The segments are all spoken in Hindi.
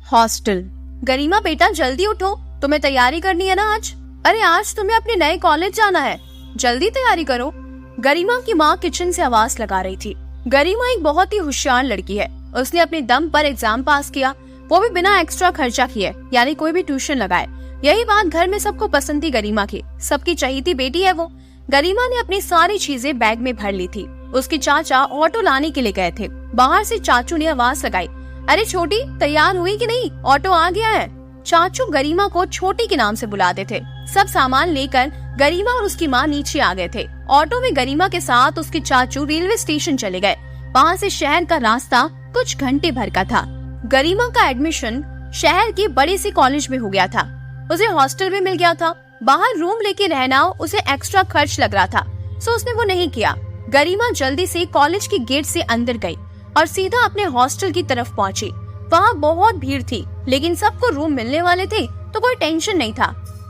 हॉस्टल। गरिमा बेटा जल्दी उठो, तुम्हें तैयारी करनी है ना आज। अरे आज तुम्हें अपने नए कॉलेज जाना है, जल्दी तैयारी करो। गरिमा की माँ किचन से आवाज लगा रही थी। गरिमा एक बहुत ही होशियार लड़की है। उसने अपने दम पर एग्जाम पास किया, वो भी बिना एक्स्ट्रा खर्चा किए, यानी कोई भी ट्यूशन लगाए। यही बात घर में सबको पसंद थी गरिमा की, सबकी चहीती बेटी है वो। गरिमा ने अपनी सारी चीजें बैग में भर ली थी। उसके चाचा ऑटो लाने के लिए गए थे। बाहर से चाचू ने आवाज लगाई, अरे छोटी तैयार हुई कि नहीं, ऑटो आ गया है। चाचू गरिमा को छोटी के नाम से बुलाते थे। सब सामान लेकर गरिमा और उसकी माँ नीचे आ गए थे। ऑटो में गरिमा के साथ उसके चाचू रेलवे स्टेशन चले गए। वहाँ से शहर का रास्ता कुछ घंटे भर का था। गरिमा का एडमिशन शहर के बड़े से कॉलेज में हो गया था। उसे हॉस्टल भी मिल गया था। बाहर रूम लेके रहना उसे एक्स्ट्रा खर्च लग रहा था, सो उसने वो नहीं किया। गरिमा जल्दी से कॉलेज के गेट से अंदर गई और सीधा अपने हॉस्टल की तरफ पहुंची। वहाँ बहुत भीड़ थी, लेकिन सबको रूम मिलने वाले थे तो कोई टेंशन नहीं था।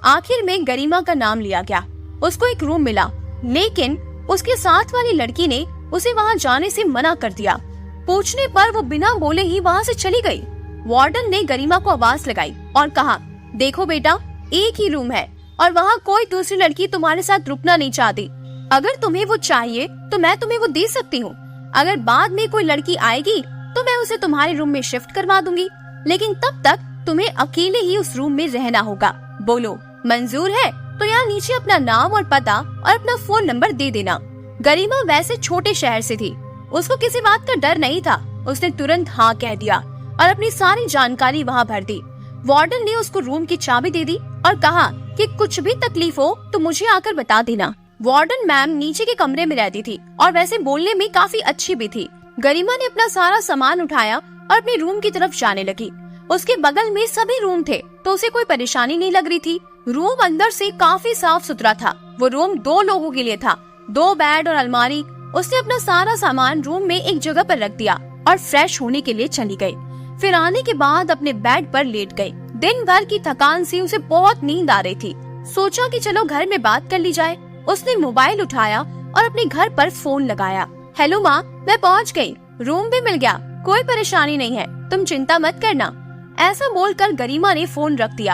आखिर में गरिमा का नाम लिया गया, उसको एक रूम मिला, लेकिन उसके साथ वाली लड़की ने उसे वहाँ जाने से मना कर दिया। पूछने पर वो बिना बोले ही वहाँ से चली गई। वार्डन ने गरिमा को आवाज लगाई और कहा, देखो बेटा, एक ही रूम है और वहाँ कोई दूसरी लड़की तुम्हारे साथ रुकना नहीं चाहती। अगर तुम्हें वो चाहिए तो मैं तुम्हें वो दे सकती हूँ। अगर बाद में कोई लड़की आएगी तो मैं उसे तुम्हारे रूम में शिफ्ट करवा दूंगी, लेकिन तब तक तुम्हें अकेले ही उस रूम में रहना होगा। बोलो मंजूर है? तो यहाँ नीचे अपना नाम और पता और अपना फोन नंबर दे देना। गरिमा वैसे छोटे शहर से थी, उसको किसी बात का डर नहीं था। उसने तुरंत हाँ कह दिया और अपनी सारी जानकारी वहाँ भर दी। वार्डन ने उसको रूम की चाबी दे दी और कहा कि कुछ भी तकलीफ हो तो मुझे आकर बता देना। वार्डन मैम नीचे के कमरे में रहती थी और वैसे बोलने में काफी अच्छी भी थी। गरिमा ने अपना सारा सामान उठाया और अपने रूम की तरफ जाने लगी। उसके बगल में सभी रूम थे तो उसे कोई परेशानी नहीं लग रही थी। रूम अंदर से काफी साफ सुथरा था। वो रूम 2 लोगों के लिए था, 2 बेड और अलमारी। उसने अपना सारा सामान रूम में एक जगह पर रख दिया और फ्रेश होने के लिए चली गई। फिर आने के बाद अपने बेड पर लेट गई। दिन भर की थकान से उसे बहुत नींद आ रही थी। सोचा कि चलो घर में बात कर ली जाए। उसने मोबाइल उठाया और अपने घर पर फोन लगाया। हेलो माँ, मैं पहुँच गई, रूम भी मिल गया, कोई परेशानी नहीं है, तुम चिंता मत करना। ऐसा बोलकर गरिमा ने फोन रख दिया।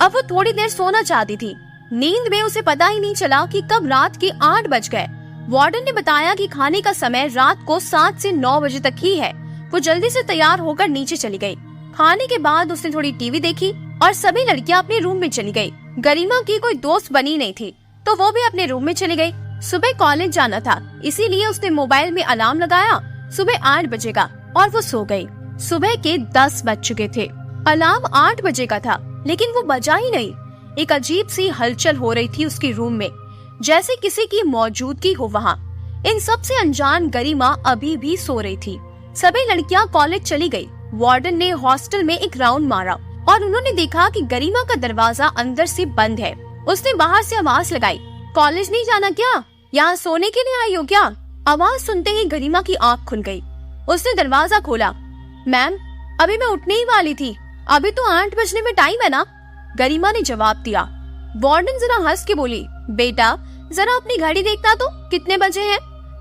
अब वो थोड़ी देर सोना चाहती थी। नींद में उसे पता ही नहीं चला कि कब रात के 8 बज गए। वार्डन ने बताया कि खाने का समय रात को 7 से 9 बजे तक ही है। वो जल्दी से तैयार होकर नीचे चली गई। खाने के बाद उसने थोड़ी टीवी देखी और सभी लड़कियां अपने रूम में चली गई। गरिमा की कोई दोस्त बनी नहीं थी तो वो भी अपने रूम में चली गई। सुबह कॉलेज जाना था, इसीलिए उसने मोबाइल में अलार्म लगाया सुबह 8 बजे का और वो सो गई। सुबह के 10 बज चुके थे। अलार्म 8 बजे का था, लेकिन वो बजा ही नहीं। एक अजीब सी हलचल हो रही थी उसके रूम में, जैसे किसी की मौजूदगी हो वहाँ। इन सब से अनजान गरिमा अभी भी सो रही थी। सभी लड़कियां कॉलेज चली गई। वार्डन ने हॉस्टल में एक राउंड मारा और उन्होंने देखा कि गरिमा का दरवाजा अंदर से बंद है। उसने बाहर से आवाज लगाई, कॉलेज नहीं जाना क्या? यहाँ सोने के लिए आई हो क्या? आवाज सुनते ही गरिमा की आँख खुल गई। उसने दरवाजा खोला। मैम, अभी मैं उठने ही वाली थी, अभी तो 8 बजने में टाइम है ना? गरिमा ने जवाब दिया। वार्डन जरा हंस के बोली, बेटा जरा अपनी घड़ी देखना तो कितने बजे हैं?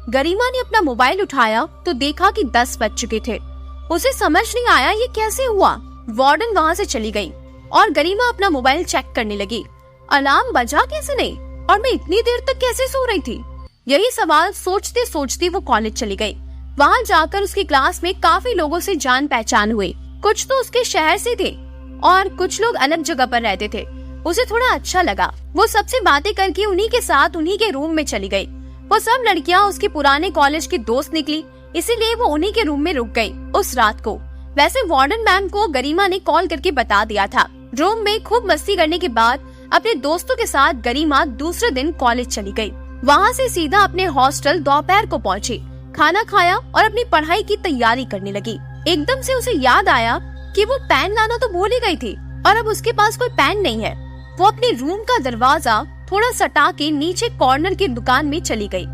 गरिमा ने अपना मोबाइल उठाया तो देखा कि 10 बज चुके थे। उसे समझ नहीं आया ये कैसे हुआ। वार्डन वहाँ से चली गई और गरिमा अपना मोबाइल चेक करने लगी। अलार्म बजा कैसे नहीं और मैं इतनी देर तक कैसे सो रही थी? यही सवाल सोचते सोचते वो कॉलेज चली गई। वहाँ जाकर उसकी क्लास में काफी लोगों से जान पहचान हुई। कुछ तो उसके शहर से थे और कुछ लोग अलग जगह पर रहते थे। उसे थोड़ा अच्छा लगा। वो सबसे बातें करके उन्हीं के साथ उन्हीं के रूम में चली गई। वो सब लड़कियां उसके पुराने कॉलेज की दोस्त निकली, इसीलिए वो उन्हीं के रूम में रुक गई उस रात को। वैसे वार्डन मैम को गरिमा ने कॉल करके बता दिया था। रूम में खूब मस्ती करने के बाद अपने दोस्तों के साथ गरिमा दूसरे दिन कॉलेज चली गई। वहाँ से सीधा अपने हॉस्टल दोपहर को पहुँची, खाना खाया और अपनी पढ़ाई की तैयारी करने लगी। एकदम से उसे याद आया कि वो पेन लाना तो भूल ही गई थी और अब उसके पास कोई पेन नहीं है। वो अपने रूम का दरवाजा थोड़ा सटा के नीचे कॉर्नर की दुकान में चली गई।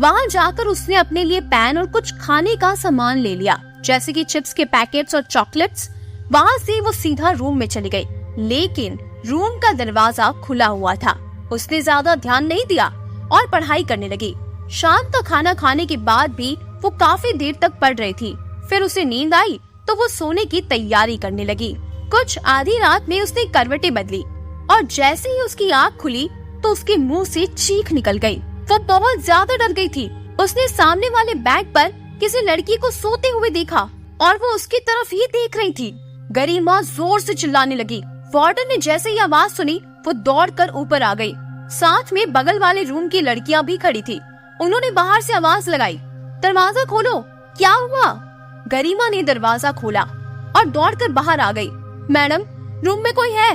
वहाँ जाकर उसने अपने लिए पेन और कुछ खाने का सामान ले लिया, जैसे कि चिप्स के पैकेट्स और चॉकलेट्स। वहाँ से वो सीधा रूम में चली गई, लेकिन रूम का दरवाजा खुला हुआ था। उसने ज्यादा ध्यान नहीं दिया और पढ़ाई करने लगी। शाम का खाना खाने के बाद भी वो काफी देर तक पढ़ रही थी। फिर उसे नींद आई तो वो सोने की तैयारी करने लगी। कुछ आधी रात में उसने करवटें बदली और जैसे ही उसकी आँख खुली तो उसके मुंह से चीख निकल गई। वो बहुत ज्यादा डर गई थी। उसने सामने वाले बेड पर किसी लड़की को सोते हुए देखा और वो उसकी तरफ ही देख रही थी। गरिमा जोर से चिल्लाने लगी। वार्डन ने जैसे ही आवाज सुनी वो दौड़कर ऊपर आ गई। साथ में बगल वाले रूम की लड़कियां भी खड़ी थी। उन्होंने बाहर से आवाज लगाई, दरवाजा खोलो, क्या हुआ? गरिमा ने दरवाजा खोला और दौड़कर बाहर आ गई। मैडम, रूम में कोई है?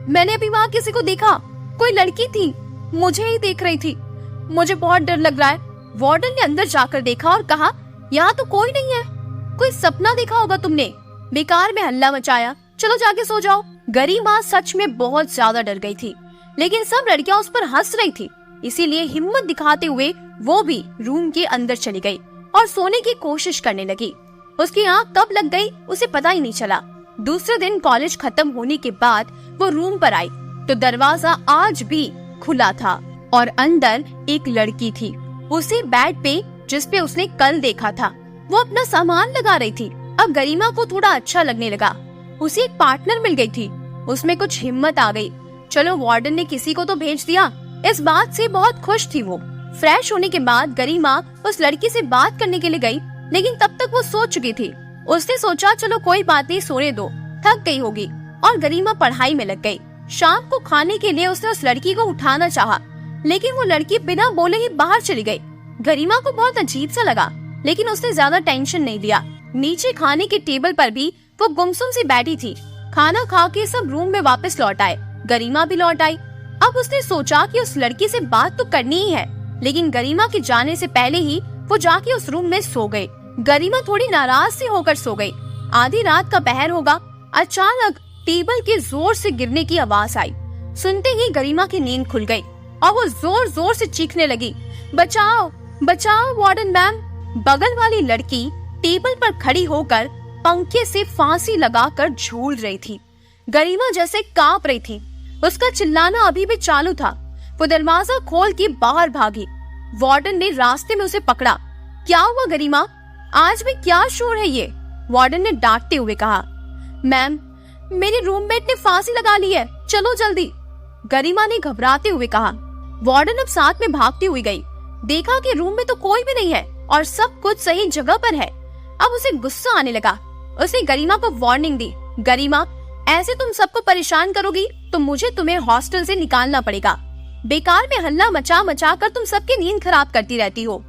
मैंने अभी वहाँ किसी को देखा, कोई लड़की थी, मुझे ही देख रही थी, मुझे बहुत डर लग रहा है। वार्डन ने अंदर जाकर देखा और कहा, यहाँ तो कोई नहीं है, कोई सपना देखा होगा तुमने, बेकार में हल्ला मचाया, चलो जाके सो जाओ। गरिमा सच में बहुत ज्यादा डर गई थी, लेकिन सब लड़कियां उस पर हंस रही थी, इसीलिए हिम्मत दिखाते हुए वो भी रूम के अंदर चली गई और सोने की कोशिश करने लगी। उसकी आँख कब लग गई उसे पता ही नहीं चला। दूसरे दिन कॉलेज खत्म होने के बाद वो रूम पर आई तो दरवाजा आज भी खुला था और अंदर एक लड़की थी, उसी बेड पे जिस पे उसने कल देखा था। वो अपना सामान लगा रही थी। अब गरिमा को थोड़ा अच्छा लगने लगा, उसे एक पार्टनर मिल गई थी, उसमें कुछ हिम्मत आ गई। चलो वार्डन ने किसी को तो भेज दिया, इस बात से बहुत खुश थी वो। फ्रेश होने के बाद गरिमा उस लड़की से बात करने के लिए गई, लेकिन तब तक वो सो चुकी थी। उसने सोचा चलो कोई बात नहीं, सोने दो, थक गई होगी, और गरिमा पढ़ाई में लग गई। शाम को खाने के लिए उसने उस लड़की को उठाना चाहा, लेकिन वो लड़की बिना बोले ही बाहर चली गई। गरिमा को बहुत अजीब सा लगा, लेकिन उसने ज्यादा टेंशन नहीं लिया। नीचे खाने के टेबल पर भी वो गुमसुम सी बैठी थी। खाना खा के सब रूम में वापस लौट आए, गरिमा भी लौट आई। अब उसने सोचा कि उस लड़की से बात तो करनी ही है, लेकिन गरिमा के जाने से पहले ही वो जाके उस रूम में सो गई। गरिमा थोड़ी नाराज सी होकर सो गई। आधी रात का पहर होगा, अचानक टेबल के जोर से गिरने की आवाज आई। सुनते ही गरिमा की नींद खुल गई और वो जोर जोर से चीखने लगी, बचाओ बचाओ वार्डन मैम। बगल वाली लड़की टेबल पर खड़ी होकर पंखे से फांसी लगाकर झूल रही थी। गरिमा जैसे कांप रही थी, उसका चिल्लाना अभी भी चालू था। वो दरवाजा खोल के बाहर भागी। वार्डन ने रास्ते में उसे पकड़ा। क्या हुआ गरिमा, आज भी क्या शोर है ये? वार्डन ने डांटते हुए कहा। मैम, मेरे रूममेट ने फांसी लगा ली है, चलो जल्दी, गरिमा ने घबराते हुए कहा। वार्डन अब साथ में भागती हुई गई। देखा कि रूम में तो कोई भी नहीं है और सब कुछ सही जगह पर है। अब उसे गुस्सा आने लगा। उसने गरिमा को वार्निंग दी, गरिमा, ऐसे तुम सबको परेशान करोगी तो मुझे तुम्हें हॉस्टल से निकालना पड़ेगा। बेकार में हल्ला मचा मचा कर तुम सबकी नींद खराब करती रहती हो।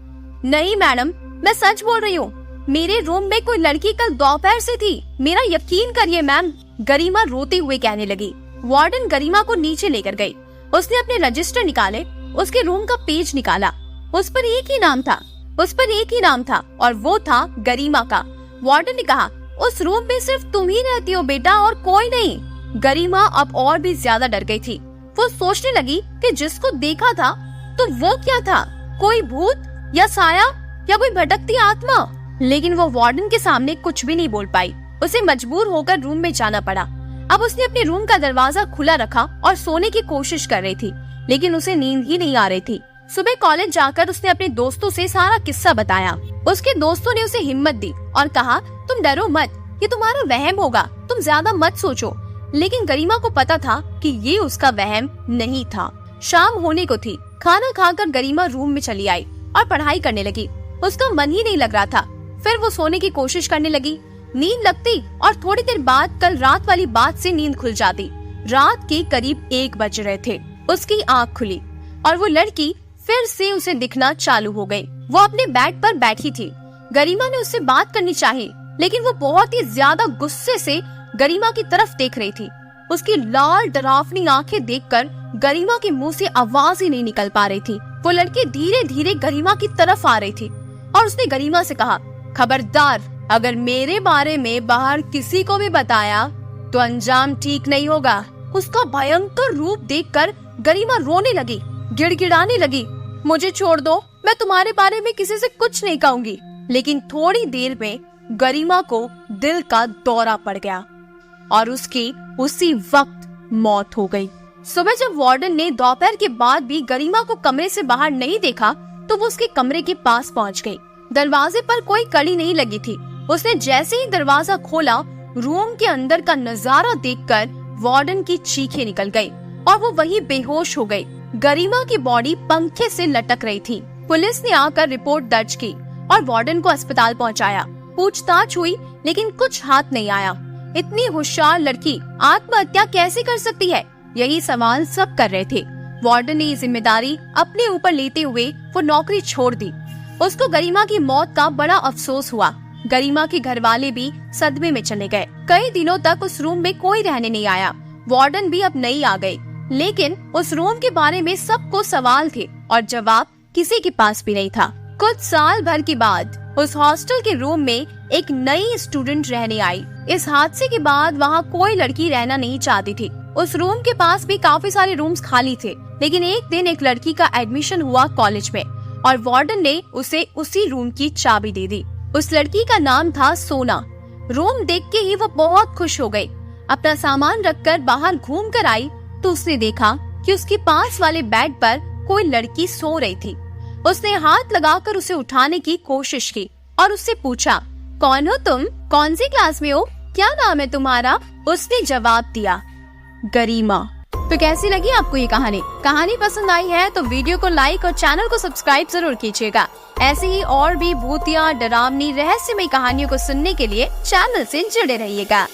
नहीं मैडम, मैं सच बोल रही हूँ, मेरे रूम में कोई लड़की कल दोपहर से थी, मेरा यकीन करिए मैम, गरिमा रोते हुए कहने लगी। वार्डन गरिमा को नीचे लेकर गई। उसने अपने रजिस्टर निकाले, उसके रूम का पेज निकाला, उस पर एक ही नाम था और वो था गरिमा का। वार्डन ने कहा, उस रूम में सिर्फ तुम ही रहती हो बेटा और कोई नहीं। गरिमा अब और भी ज्यादा डर गई थी। वो सोचने लगी कि जिसको देखा था तो वो क्या था, कोई भूत या साया या कोई भटकती आत्मा। लेकिन वो वार्डन के सामने कुछ भी नहीं बोल पाई। उसे मजबूर होकर रूम में जाना पड़ा। अब उसने अपने रूम का दरवाजा खुला रखा और सोने की कोशिश कर रही थी, लेकिन उसे नींद ही नहीं आ रही थी। सुबह कॉलेज जाकर उसने अपने दोस्तों से सारा किस्सा बताया। उसके दोस्तों ने उसे हिम्मत दी और कहा, तुम डरो मत, ये तुम्हारा वहम होगा, तुम ज्यादा मत सोचो। लेकिन गरिमा को पता था कि ये उसका वहम नहीं था। शाम होने को थी। खाना खाकर गरिमा रूम में चली आई और पढ़ाई करने लगी। उसका मन ही नहीं लग रहा था। फिर वो सोने की कोशिश करने लगी। नींद लगती और थोड़ी देर बाद कल रात वाली बात से नींद खुल जाती। रात के करीब 1 बज रहे थे। उसकी आँख खुली और वो लड़की फिर से उसे दिखना चालू हो गई। वो अपने बेड पर बैठी थी। गरिमा ने उससे बात करनी चाहिए, लेकिन वो बहुत ही ज्यादा गुस्से से गरिमा की तरफ देख रही थी। उसकी लाल डरावनी आंखें देखकर गरिमा के मुंह से आवाज ही नहीं निकल पा रही थी। वो लड़की धीरे धीरे गरिमा की तरफ आ रही थी और उसने गरिमा से कहा, खबरदार, अगर मेरे बारे में बाहर किसी को भी बताया तो अंजाम ठीक नहीं होगा। उसका भयंकर रूप देखकर गरिमा रोने लगी, गिड़गिड़ाने लगी, मुझे छोड़ दो, मैं तुम्हारे बारे में किसी से कुछ नहीं कहूंगी। लेकिन थोड़ी देर में गरिमा को दिल का दौरा पड़ गया और उसकी उसी वक्त मौत हो गई। सुबह जब वार्डन ने दोपहर के बाद भी गरिमा को कमरे से बाहर नहीं देखा तो वो उसके कमरे के पास पहुंच गई। दरवाजे पर कोई कड़ी नहीं लगी थी। उसने जैसे ही दरवाजा खोला रूम के अंदर का नजारा देखकर वार्डन की चीखें निकल गई और वो वहीं बेहोश हो गई। गरिमा की बॉडी पंखे से लटक रही थी। पुलिस ने आकर रिपोर्ट दर्ज की और वार्डन को अस्पताल पहुंचाया। पूछताछ हुई लेकिन कुछ हाथ नहीं आया। इतनी होशियार लड़की आत्महत्या कैसे कर सकती है, यही सवाल सब कर रहे थे। वार्डन ने ये जिम्मेदारी अपने ऊपर लेते हुए वो नौकरी छोड़ दी। उसको गरिमा की मौत का बड़ा अफसोस हुआ। गरिमा के घर वाले भी सदमे में चले गए। कई दिनों तक उस रूम में कोई रहने नहीं आया। वार्डन भी अब नहीं आ गई, लेकिन उस रूम के बारे में सबको सवाल थे और जवाब किसी के पास भी नहीं था। कुछ साल भर के बाद उस हॉस्टल के रूम में एक नई स्टूडेंट रहने आई। इस हादसे के बाद वहाँ कोई लड़की रहना नहीं चाहती थी। उस रूम के पास भी काफी सारे रूम्स खाली थे, लेकिन एक दिन एक लड़की का एडमिशन हुआ कॉलेज में और वार्डन ने उसे उसी रूम की चाबी दे दी। उस लड़की का नाम था सोना। रूम देख के ही वो बहुत खुश हो गई। अपना सामान रखकर बाहर घूम कर आई तो उसने देखा कि उसके पास वाले बेड पर कोई लड़की सो रही थी। उसने हाथ लगाकर उसे उठाने की कोशिश की और उससे पूछा, कौन हो तुम, कौन सी क्लास में हो, क्या नाम है तुम्हारा? उसने जवाब दिया, गरिमा। तो कैसी लगी आपको ये कहानी पसंद आई है तो वीडियो को लाइक और चैनल को सब्सक्राइब जरूर कीजिएगा। ऐसे ही और भी भूतिया, डरावनी, रहस्यमय कहानियों को सुनने के लिए चैनल से जुड़े रहिएगा।